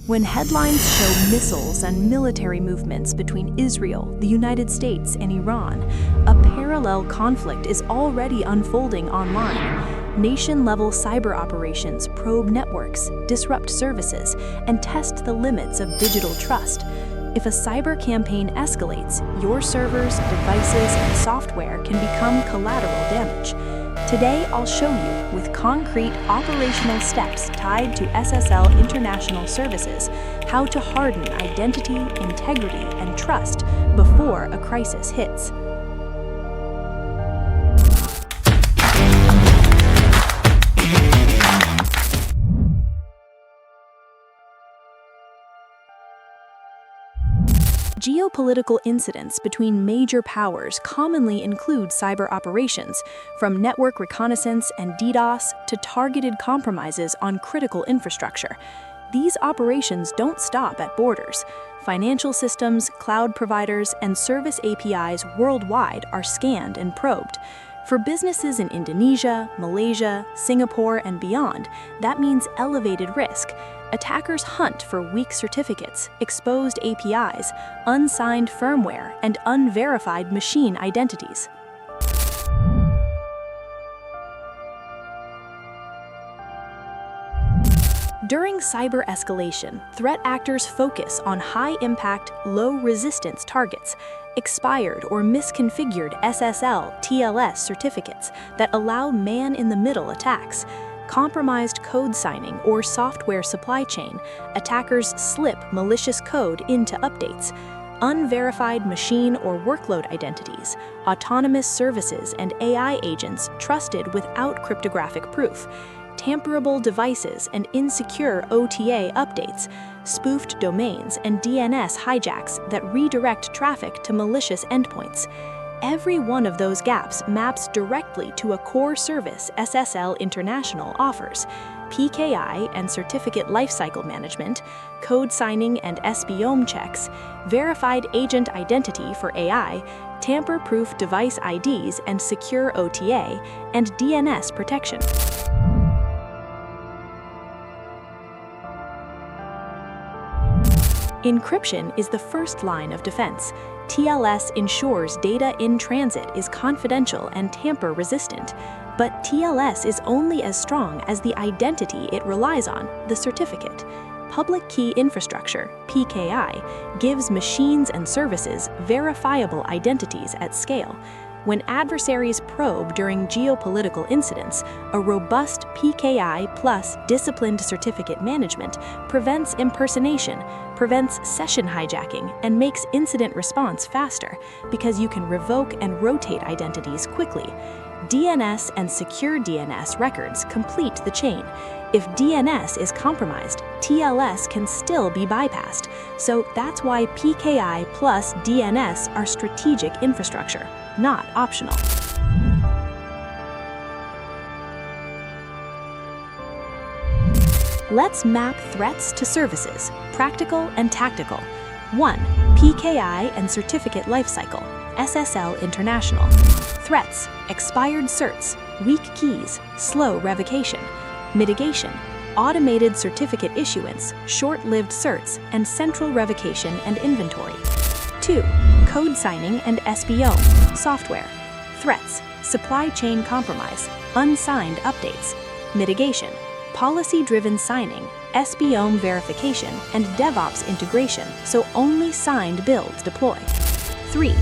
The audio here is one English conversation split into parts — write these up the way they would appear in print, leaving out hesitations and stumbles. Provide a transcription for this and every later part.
When headlines show missiles and military movements between Israel, the United States, and Iran, a parallel conflict is already unfolding online. Nation-level cyber operations probe networks, disrupt services, and test the limits of digital trust. If a cyber campaign escalates, your servers, devices, and software can become collateral damage. Today, I'll show you, with concrete operational steps tied to SSL International services, how to harden identity, integrity, and trust before a crisis hits. Geopolitical incidents between major powers commonly include cyber operations, from network reconnaissance and DDoS to targeted compromises on critical infrastructure. These operations don't stop at borders. Financial systems, cloud providers, and service APIs worldwide are scanned and probed. For businesses in Indonesia, Malaysia, Singapore, and beyond, that means elevated risk. Attackers hunt for weak certificates, exposed APIs, unsigned firmware, and unverified machine identities. During cyber escalation, threat actors focus on high-impact, low-resistance targets, expired or misconfigured SSL, TLS certificates that allow man-in-the-middle attacks. Compromised code signing or software supply chain, attackers slip malicious code into updates. Unverified machine or workload identities, autonomous services and AI agents trusted without cryptographic proof. Tamperable devices and insecure OTA updates, spoofed domains and DNS hijacks that redirect traffic to malicious endpoints. Every one of those gaps maps directly to a core service SSL International offers: PKI and certificate lifecycle management, code signing and SBOM checks, verified agent identity for AI, tamper-proof device IDs and secure OTA, and DNS protection. Encryption is the first line of defense. TLS ensures data in transit is confidential and tamper-resistant. But TLS is only as strong as the identity it relies on, the certificate. Public Key Infrastructure, PKI, gives machines and services verifiable identities at scale. When adversaries probe during geopolitical incidents, a robust PKI plus disciplined certificate management prevents impersonation, prevents session hijacking, and makes incident response faster, because you can revoke and rotate identities quickly. DNS and secure DNS records complete the chain. If DNS is compromised, TLS can still be bypassed. So that's why PKI plus DNS are strategic infrastructure, not optional. Let's map threats to services, practical and tactical. 1. PKI and certificate lifecycle, SSL International. Threats: expired certs, weak keys, slow revocation. Mitigation: automated certificate issuance, short-lived certs, and central revocation and inventory. 2. Code signing and SBOM, software. Threats: supply chain compromise, unsigned updates. Mitigation: policy-driven signing, SBOM verification, and DevOps integration, so only signed builds deploy. 3.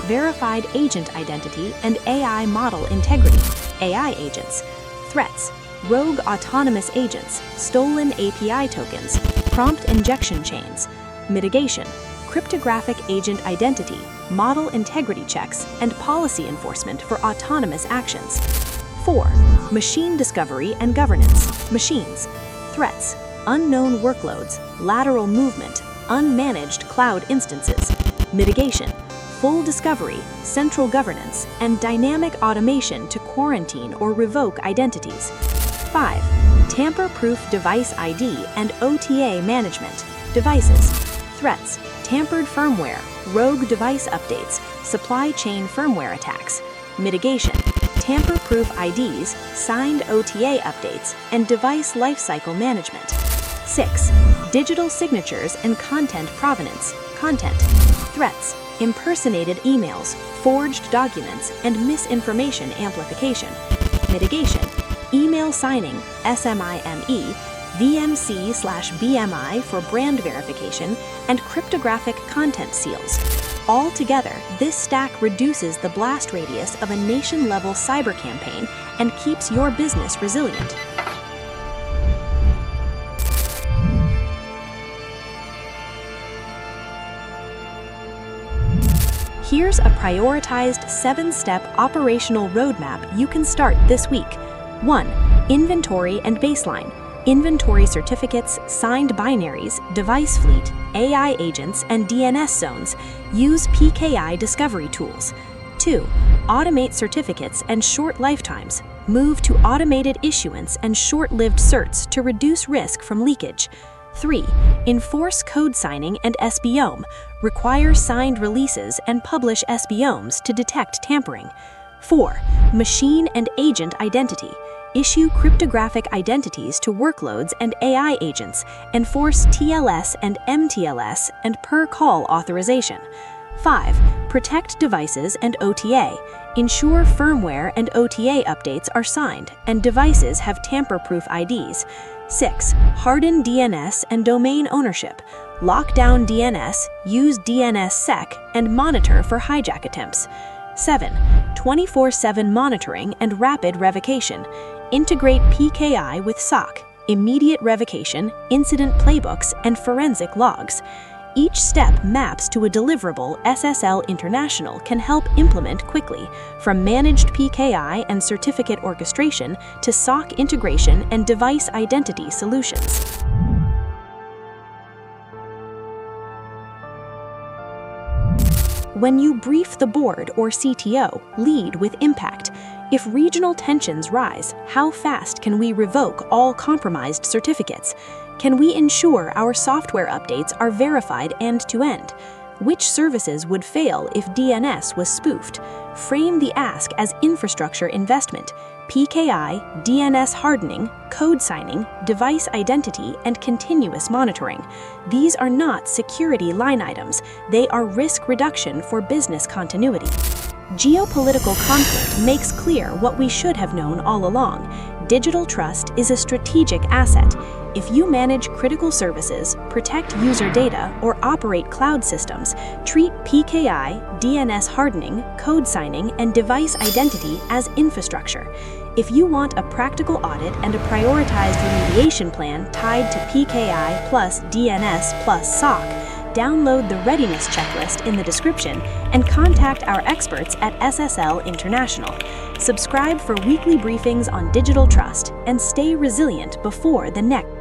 Verified agent identity and AI model integrity, AI agents. Threats: rogue autonomous agents, stolen API tokens, prompt injection chains. Mitigation: cryptographic agent identity, model integrity checks, and policy enforcement for autonomous actions. 4. Machine discovery and governance, machines. Threats: unknown workloads, lateral movement, unmanaged cloud instances. Mitigation: full discovery, central governance, and dynamic automation to quarantine or revoke identities. 5. Tamper-proof device ID and OTA management, devices. Threats: tampered firmware, rogue device updates, supply chain firmware attacks. Mitigation: tamper-proof IDs, signed OTA updates, and device lifecycle management. 6. Digital signatures and content provenance. Content. Threats. Impersonated emails, forged documents, and misinformation amplification. Mitigation. Email signing, SMIME, VMC/BMI for brand verification, and cryptographic content seals. Altogether, this stack reduces the blast radius of a nation-level cyber campaign and keeps your business resilient. Here's a prioritized 7-step operational roadmap you can start this week. 1. Inventory and baseline. Inventory certificates, signed binaries, device fleet, AI agents, and DNS zones. Use PKI discovery tools. 2. Automate certificates and short lifetimes. Move to automated issuance and short-lived certs to reduce risk from leakage. 3. Enforce code signing and SBOM. Require signed releases and publish SBOMs to detect tampering. 4. Machine and agent identity. Issue cryptographic identities to workloads and AI agents. Enforce TLS and MTLS and per-call authorization. 5. Protect devices and OTA. Ensure firmware and OTA updates are signed and devices have tamper-proof IDs. 6. Harden DNS and domain ownership. Lock down DNS, use DNSSEC, and monitor for hijack attempts. 7. 24/7 monitoring and rapid revocation. Integrate PKI with SOC, immediate revocation, incident playbooks, and forensic logs. Each step maps to a deliverable SSL International can help implement quickly, from managed PKI and certificate orchestration to SOC integration and device identity solutions. When you brief the board or CTO, lead with impact. If regional tensions rise, how fast can we revoke all compromised certificates? Can we ensure our software updates are verified end-to-end? Which services would fail if DNS was spoofed? Frame the ask as infrastructure investment. PKI, DNS hardening, code signing, device identity, and continuous monitoring. These are not security line items. They are risk reduction for business continuity. Geopolitical conflict makes clear what we should have known all along. Digital trust is a strategic asset. If you manage critical services, protect user data, or operate cloud systems, treat PKI, DNS hardening, code signing, and device identity as infrastructure. If you want a practical audit and a prioritized remediation plan tied to PKI plus DNS plus SOC, download the readiness checklist in the description and contact our experts at SSL International. Subscribe for weekly briefings on digital trust and stay resilient before the next